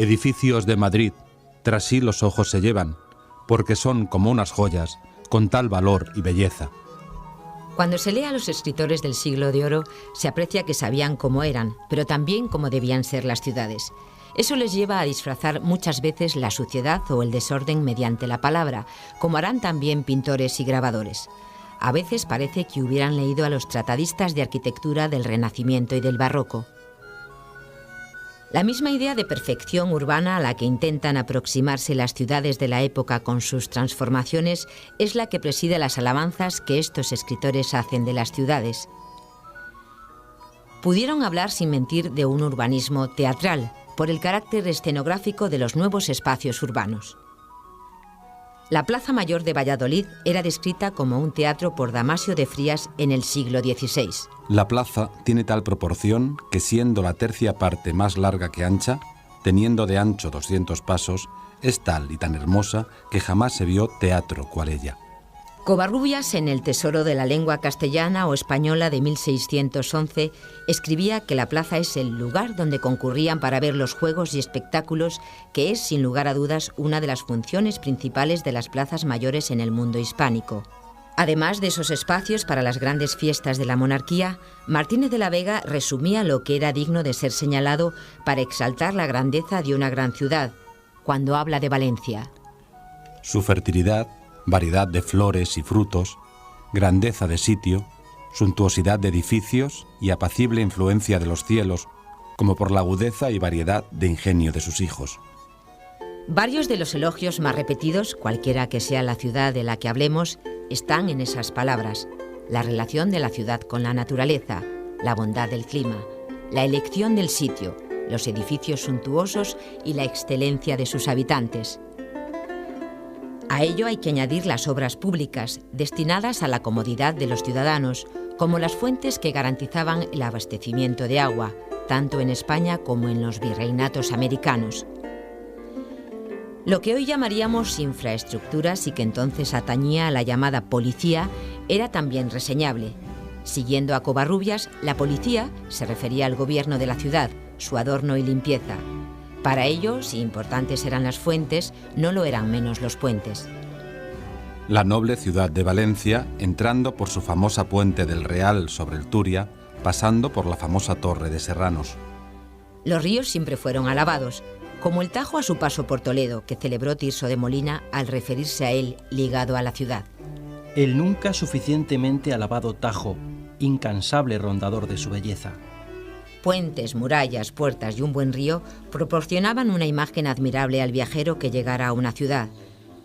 Edificios de Madrid, tras sí los ojos se llevan, porque son como unas joyas, con tal valor y belleza. Cuando se lee a los escritores del siglo de oro, se aprecia que sabían cómo eran, pero también cómo debían ser las ciudades. Eso les lleva a disfrazar muchas veces la suciedad o el desorden mediante la palabra, como harán también pintores y grabadores. A veces parece que hubieran leído a los tratadistas de arquitectura del Renacimiento y del Barroco. La misma idea de perfección urbana a la que intentan aproximarse las ciudades de la época con sus transformaciones es la que preside las alabanzas que estos escritores hacen de las ciudades. Pudieron hablar sin mentir de un urbanismo teatral, por el carácter escenográfico de los nuevos espacios urbanos. La Plaza Mayor de Valladolid era descrita como un teatro por Damasio de Frías en el siglo XVI. La plaza tiene tal proporción que, siendo la tercia parte más larga que ancha, teniendo de ancho 200 pasos, es tal y tan hermosa que jamás se vio teatro cual ella. Covarrubias, en El tesoro de la lengua castellana o española de 1611, escribía que la plaza es el lugar donde concurrían para ver los juegos y espectáculos, que es, sin lugar a dudas, una de las funciones principales de las plazas mayores en el mundo hispánico. Además de esos espacios para las grandes fiestas de la monarquía, Martínez de la Vega resumía lo que era digno de ser señalado para exaltar la grandeza de una gran ciudad, cuando habla de Valencia. Su fertilidad, variedad de flores y frutos, grandeza de sitio, suntuosidad de edificios y apacible influencia de los cielos, como por la agudeza y variedad de ingenio de sus hijos. Varios de los elogios más repetidos, cualquiera que sea la ciudad de la que hablemos, están en esas palabras: la relación de la ciudad con la naturaleza, la bondad del clima, la elección del sitio, los edificios suntuosos y la excelencia de sus habitantes. A ello hay que añadir las obras públicas, destinadas a la comodidad de los ciudadanos, como las fuentes que garantizaban el abastecimiento de agua, tanto en España como en los virreinatos americanos. Lo que hoy llamaríamos infraestructuras y que entonces atañía a la llamada policía era también reseñable. Siguiendo a Covarrubias, la policía se refería al gobierno de la ciudad, su adorno y limpieza. Para ello, si importantes eran las fuentes, no lo eran menos los puentes. La noble ciudad de Valencia, entrando por su famosa puente del Real sobre el Turia, pasando por la famosa Torre de Serranos. Los ríos siempre fueron alabados, como el Tajo a su paso por Toledo, que celebró Tirso de Molina al referirse a él ligado a la ciudad. El nunca suficientemente alabado Tajo, incansable rondador de su belleza. Puentes, murallas, puertas y un buen río proporcionaban una imagen admirable al viajero que llegara a una ciudad.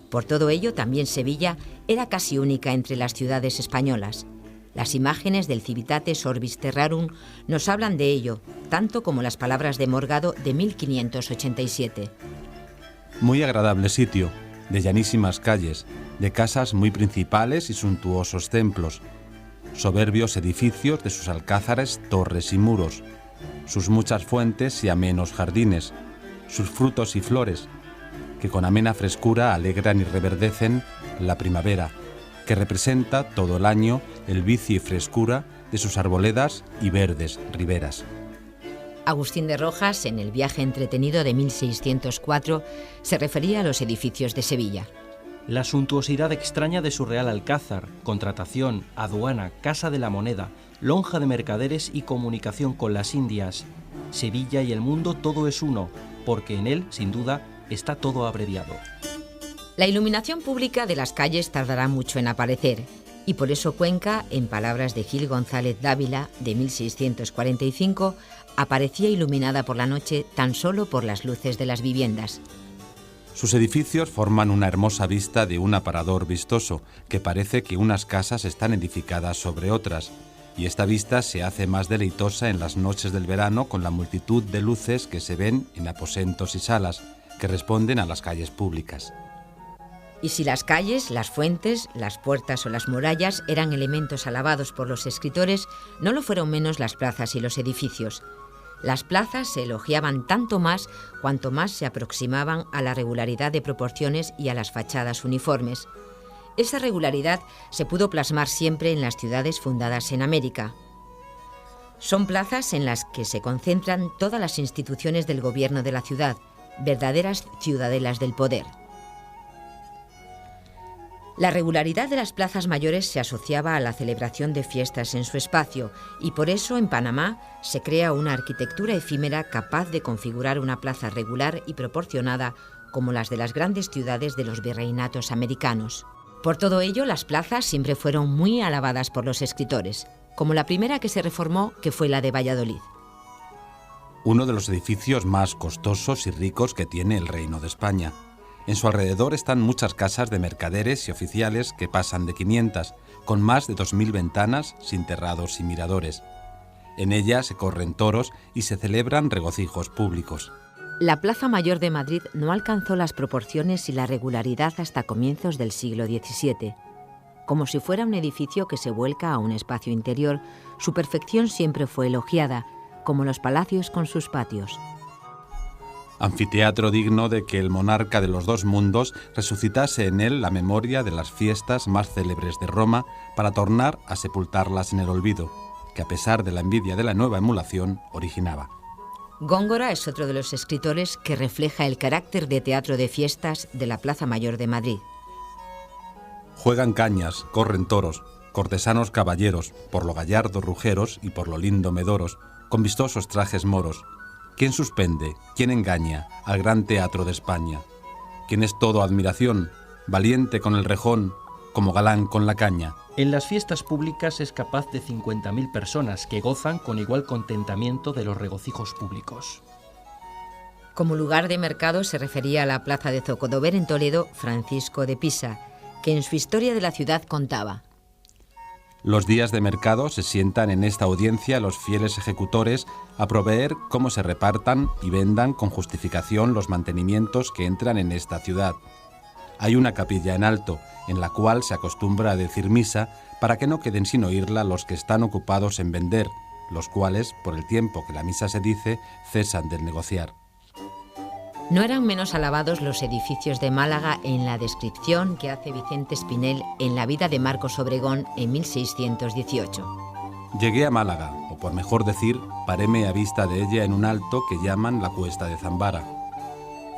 Por todo ello, también Sevilla era casi única entre las ciudades españolas. Las imágenes del Civitates Orbis Terrarum nos hablan de ello, tanto como las palabras de Morgado de 1587. Muy agradable sitio, de llanísimas calles, de casas muy principales y suntuosos templos, soberbios edificios de sus alcázares, torres y muros, sus muchas fuentes y amenos jardines, sus frutos y flores, que con amena frescura alegran y reverdecen la primavera, que representa todo el año el vicio y frescura de sus arboledas y verdes riberas. Agustín de Rojas, en el Viaje entretenido de 1604, se refería a los edificios de Sevilla. La suntuosidad extraña de su real alcázar, contratación, aduana, casa de la moneda, lonja de mercaderes y comunicación con las Indias. Sevilla y el mundo todo es uno, porque en él, sin duda, está todo abreviado. La iluminación pública de las calles tardará mucho en aparecer, y por eso Cuenca, en palabras de Gil González Dávila, de 1645, aparecía iluminada por la noche tan solo por las luces de las viviendas. Sus edificios forman una hermosa vista de un aparador vistoso, que parece que unas casas están edificadas sobre otras, y esta vista se hace más deleitosa en las noches del verano con la multitud de luces que se ven en aposentos y salas, que responden a las calles públicas. Y si las calles, las fuentes, las puertas o las murallas eran elementos alabados por los escritores, no lo fueron menos las plazas y los edificios. Las plazas se elogiaban tanto más cuanto más se aproximaban a la regularidad de proporciones y a las fachadas uniformes. Esa regularidad se pudo plasmar siempre en las ciudades fundadas en América. Son plazas en las que se concentran todas las instituciones del gobierno de la ciudad, verdaderas ciudadelas del poder. La regularidad de las plazas mayores se asociaba a la celebración de fiestas en su espacio y por eso en Panamá se crea una arquitectura efímera capaz de configurar una plaza regular y proporcionada como las de las grandes ciudades de los virreinatos americanos. Por todo ello, las plazas siempre fueron muy alabadas por los escritores, como la primera que se reformó, que fue la de Valladolid. Uno de los edificios más costosos y ricos que tiene el Reino de España. En su alrededor están muchas casas de mercaderes y oficiales que pasan de 500, con más de 2000 ventanas, sin terrados y miradores. En ellas se corren toros y se celebran regocijos públicos. La Plaza Mayor de Madrid no alcanzó las proporciones y la regularidad hasta comienzos del siglo XVII. Como si fuera un edificio que se vuelca a un espacio interior, su perfección siempre fue elogiada, como los palacios con sus patios. Anfiteatro digno de que el monarca de los dos mundos resucitase en él la memoria de las fiestas más célebres de Roma para tornar a sepultarlas en el olvido, que a pesar de la envidia de la nueva emulación originaba. Góngora es otro de los escritores que refleja el carácter de teatro de fiestas de la Plaza Mayor de Madrid. Juegan cañas, corren toros, cortesanos caballeros, por lo gallardo rujeros y por lo lindo medoros, con vistosos trajes moros. ¿Quién suspende, quién engaña al gran teatro de España? ¿Quién es todo admiración, valiente con el rejón, como galán con la caña? En las fiestas públicas es capaz de 50.000 personas que gozan con igual contentamiento de los regocijos públicos. Como lugar de mercado se refería a la plaza de Zocodover en Toledo Francisco de Pisa, que en su historia de la ciudad contaba: Los días de mercado se sientan en esta audiencia los fieles ejecutores a proveer cómo se repartan y vendan con justificación los mantenimientos que entran en esta ciudad. Hay una capilla en alto, en la cual se acostumbra a decir misa para que no queden sin oírla los que están ocupados en vender, los cuales, por el tiempo que la misa se dice, cesan del negociar. No eran menos alabados los edificios de Málaga en la descripción que hace Vicente Espinel en la vida de Marcos Obregón en 1618. Llegué a Málaga, o por mejor decir, paréme a vista de ella en un alto que llaman la Cuesta de Zambara.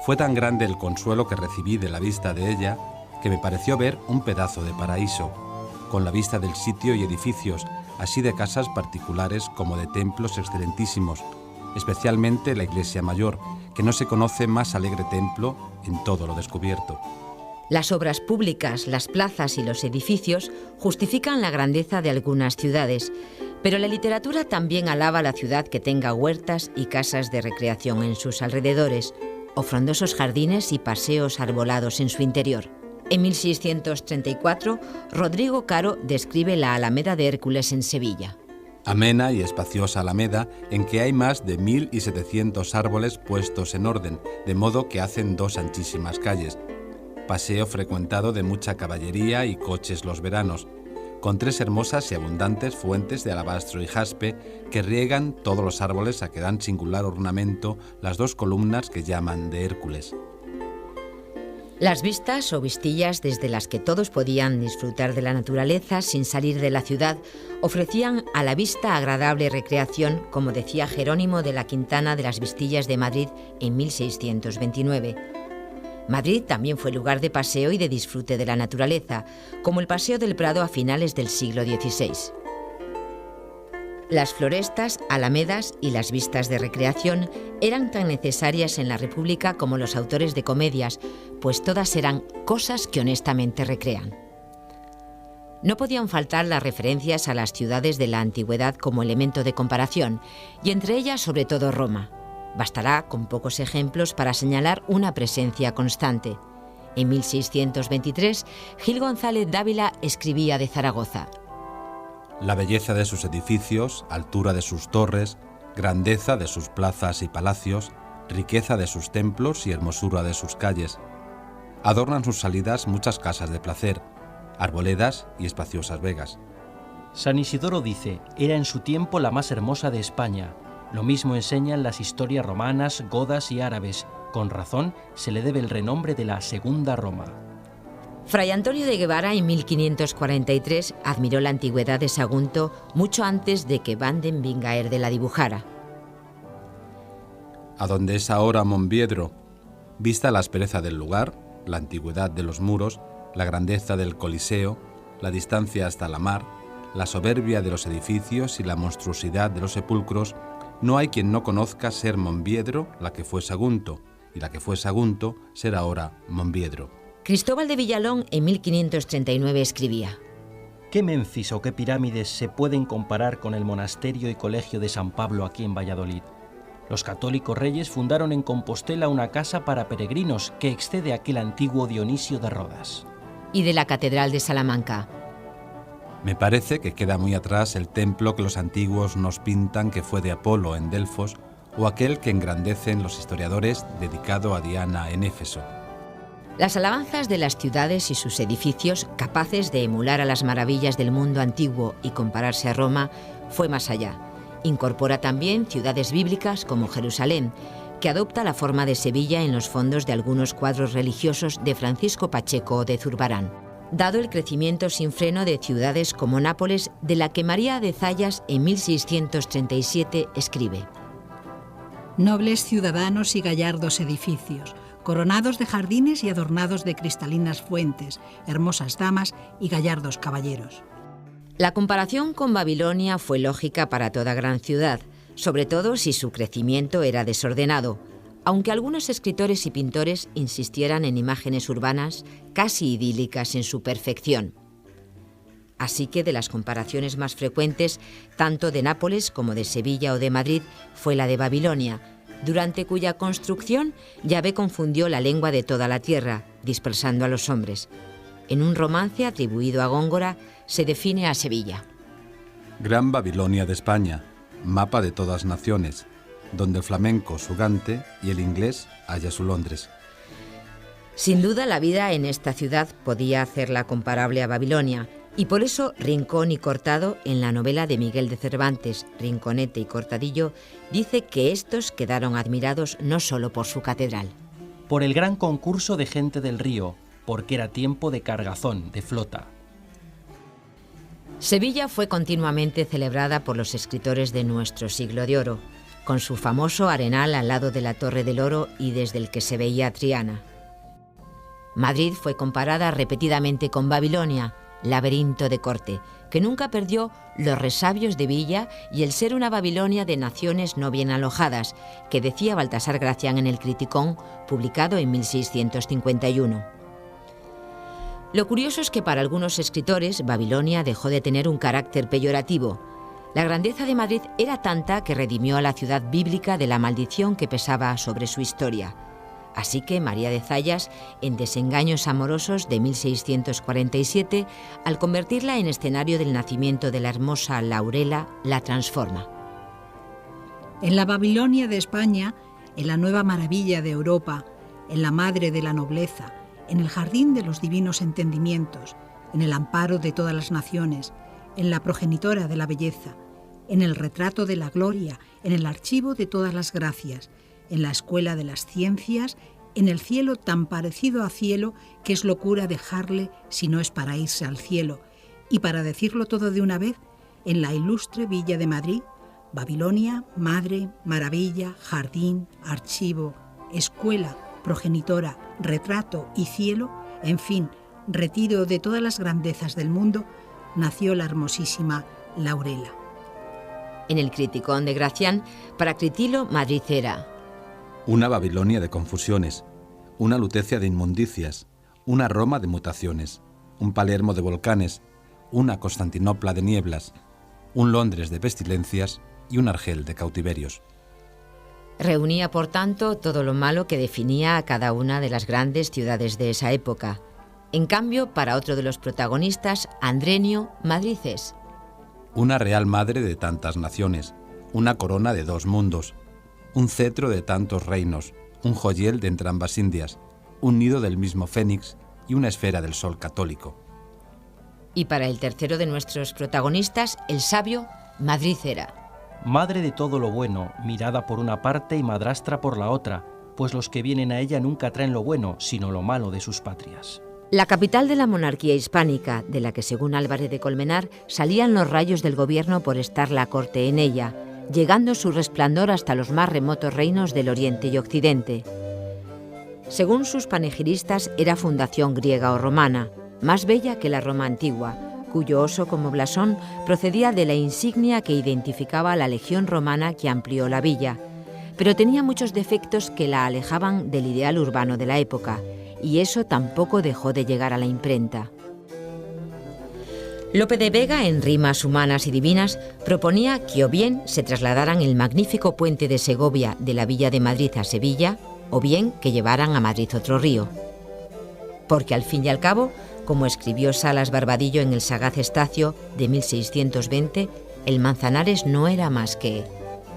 Fue tan grande el consuelo que recibí de la vista de ella que me pareció ver un pedazo de paraíso, con la vista del sitio y edificios, así de casas particulares como de templos excelentísimos, especialmente la Iglesia Mayor, que no se conoce más alegre templo en todo lo descubierto. Las obras públicas, las plazas y los edificios justifican la grandeza de algunas ciudades, pero la literatura también alaba la ciudad que tenga huertas y casas de recreación en sus alrededores, o frondosos jardines y paseos arbolados en su interior. En 1634, Rodrigo Caro describe la Alameda de Hércules en Sevilla. Amena y espaciosa alameda en que hay más de 1700 árboles puestos en orden, de modo que hacen 2 anchísimas calles. Paseo frecuentado de mucha caballería y coches los veranos, con 3 hermosas y abundantes fuentes de alabastro y jaspe que riegan todos los árboles a que dan singular ornamento las 2 columnas que llaman de Hércules. Las vistas o vistillas desde las que todos podían disfrutar de la naturaleza sin salir de la ciudad ofrecían a la vista agradable recreación, como decía Jerónimo de la Quintana de las Vistillas de Madrid en 1629. Madrid también fue lugar de paseo y de disfrute de la naturaleza, como el Paseo del Prado a finales del siglo XVI. Las florestas, alamedas y las vistas de recreación eran tan necesarias en la República como los autores de comedias, pues todas eran cosas que honestamente recrean. No podían faltar las referencias a las ciudades de la antigüedad como elemento de comparación, y entre ellas sobre todo Roma. Bastará con pocos ejemplos para señalar una presencia constante. En 1623, Gil González Dávila escribía de Zaragoza: La belleza de sus edificios, altura de sus torres, grandeza de sus plazas y palacios, riqueza de sus templos y hermosura de sus calles. Adornan sus salidas muchas casas de placer, arboledas y espaciosas vegas. San Isidoro dice, era en su tiempo la más hermosa de España. Lo mismo enseñan las historias romanas, godas y árabes. Con razón se le debe el renombre de la Segunda Roma. Fray Antonio de Guevara en 1543 admiró la antigüedad de Sagunto mucho antes de que Van den Bingaerde la dibujara. A donde es ahora Monviedro, Vista la aspereza del lugar, la antigüedad de los muros, la grandeza del Coliseo, la distancia hasta la mar, la soberbia de los edificios y la monstruosidad de los sepulcros, no hay quien no conozca ser Monviedro la que fue Sagunto, y la que fue Sagunto ser ahora Monviedro. Cristóbal de Villalón en 1539 escribía: ¿Qué Mencis o qué pirámides se pueden comparar con el monasterio y colegio de San Pablo aquí en Valladolid? Los católicos reyes fundaron en Compostela una casa para peregrinos que excede aquel antiguo Dionisio de Rodas. Y de la Catedral de Salamanca: Me parece que queda muy atrás el templo que los antiguos nos pintan que fue de Apolo en Delfos, o aquel que engrandecen los historiadores dedicado a Diana en Éfeso. Las alabanzas de las ciudades y sus edificios, capaces de emular a las maravillas del mundo antiguo y compararse a Roma, fue más allá. Incorpora también ciudades bíblicas como Jerusalén, que adopta la forma de Sevilla en los fondos de algunos cuadros religiosos de Francisco Pacheco o de Zurbarán. Dado el crecimiento sin freno de ciudades como Nápoles, de la que María de Zayas en 1637 escribe: Nobles ciudadanos y gallardos edificios, coronados de jardines y adornados de cristalinas fuentes, hermosas damas y gallardos caballeros. La comparación con Babilonia fue lógica para toda gran ciudad, sobre todo si su crecimiento era desordenado, aunque algunos escritores y pintores insistieran en imágenes urbanas casi idílicas en su perfección. Así que de las comparaciones más frecuentes, tanto de Nápoles como de Sevilla o de Madrid, fue la de Babilonia, durante cuya construcción Yahvé confundió la lengua de toda la tierra, dispersando a los hombres. En un romance atribuido a Góngora, se define a Sevilla: Gran Babilonia de España, mapa de todas naciones, donde el flamenco su Gante y el inglés halla su Londres. Sin duda, la vida en esta ciudad podía hacerla comparable a Babilonia, y por eso Rincón y Cortado, en la novela de Miguel de Cervantes, Rinconete y Cortadillo, dice que estos quedaron admirados no solo por su catedral. Por el gran concurso de gente del río, porque era tiempo de cargazón, de flota. Sevilla fue continuamente celebrada por los escritores de nuestro siglo de oro, con su famoso arenal al lado de la Torre del Oro y desde el que se veía Triana. Madrid fue comparada repetidamente con Babilonia, laberinto de corte, que nunca perdió los resabios de villa y el ser una Babilonia de naciones no bien alojadas, que decía Baltasar Gracián en el Criticón, publicado en 1651. Lo curioso es que para algunos escritores Babilonia dejó de tener un carácter peyorativo. La grandeza de Madrid era tanta que redimió a la ciudad bíblica de la maldición que pesaba sobre su historia. Así que María de Zayas, en Desengaños amorosos de 1647, al convertirla en escenario del nacimiento de la hermosa Laurela, la transforma. En la Babilonia de España, en la nueva maravilla de Europa, en la madre de la nobleza, en el jardín de los divinos entendimientos, en el amparo de todas las naciones, en la progenitora de la belleza, en el retrato de la gloria, en el archivo de todas las gracias, en la escuela de las ciencias, en el cielo tan parecido a cielo que es locura dejarle si no es para irse al cielo, y para decirlo todo de una vez, en la ilustre villa de Madrid, Babilonia, madre, maravilla, jardín, archivo, escuela, progenitora, retrato y cielo, en fin, retiro de todas las grandezas del mundo, nació la hermosísima Laurela. En el Criticón de Gracián, para Critilo, Madrid era una Babilonia de confusiones, una Lutecia de inmundicias, una Roma de mutaciones, un Palermo de volcanes, una Constantinopla de nieblas, un Londres de pestilencias y un Argel de cautiverios. Reunía, por tanto, todo lo malo que definía a cada una de las grandes ciudades de esa época. En cambio, para otro de los protagonistas, Andrenio, Madrid es una real madre de tantas naciones, una corona de dos mundos, un cetro de tantos reinos, un joyel de entrambas Indias, un nido del mismo Fénix y una esfera del sol católico. Y para el tercero de nuestros protagonistas, el sabio, Madrid era madre de todo lo bueno, mirada por una parte y madrastra por la otra, pues los que vienen a ella nunca traen lo bueno, sino lo malo de sus patrias. La capital de la monarquía hispánica, de la que según Álvarez de Colmenar salían los rayos del gobierno por estar la corte en ella, llegando su resplandor hasta los más remotos reinos del Oriente y Occidente. Según sus panegiristas, era fundación griega o romana, más bella que la Roma antigua, cuyo oso como blasón procedía de la insignia que identificaba a la legión romana que amplió la villa, pero tenía muchos defectos que la alejaban del ideal urbano de la época, y eso tampoco dejó de llegar a la imprenta. Lope de Vega, en Rimas humanas y divinas, proponía que o bien se trasladaran el magnífico puente de Segovia de la villa de Madrid a Sevilla, o bien que llevaran a Madrid otro río. Porque al fin y al cabo, como escribió Salas Barbadillo en el sagaz Estacio de 1620, el Manzanares no era más que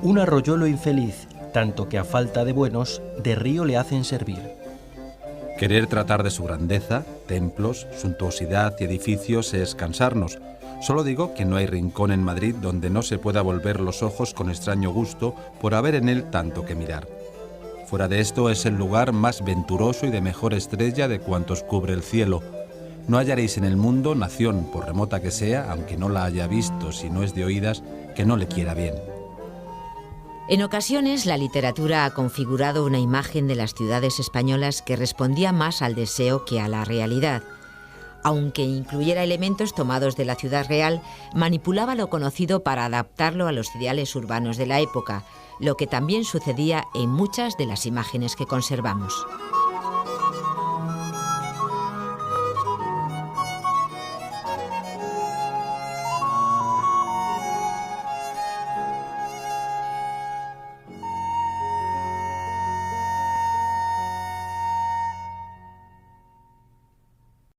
un arroyuelo infeliz, tanto que a falta de buenos, de río le hacen servir. Querer tratar de su grandeza, templos, suntuosidad y edificios es cansarnos. Solo digo que no hay rincón en Madrid donde no se pueda volver los ojos con extraño gusto por haber en él tanto que mirar. Fuera de esto es el lugar más venturoso y de mejor estrella de cuantos cubre el cielo. No hallaréis en el mundo nación, por remota que sea, aunque no la haya visto si no es de oídas, que no le quiera bien. En ocasiones, la literatura ha configurado una imagen de las ciudades españolas que respondía más al deseo que a la realidad. Aunque incluyera elementos tomados de la ciudad real, manipulaba lo conocido para adaptarlo a los ideales urbanos de la época, lo que también sucedía en muchas de las imágenes que conservamos.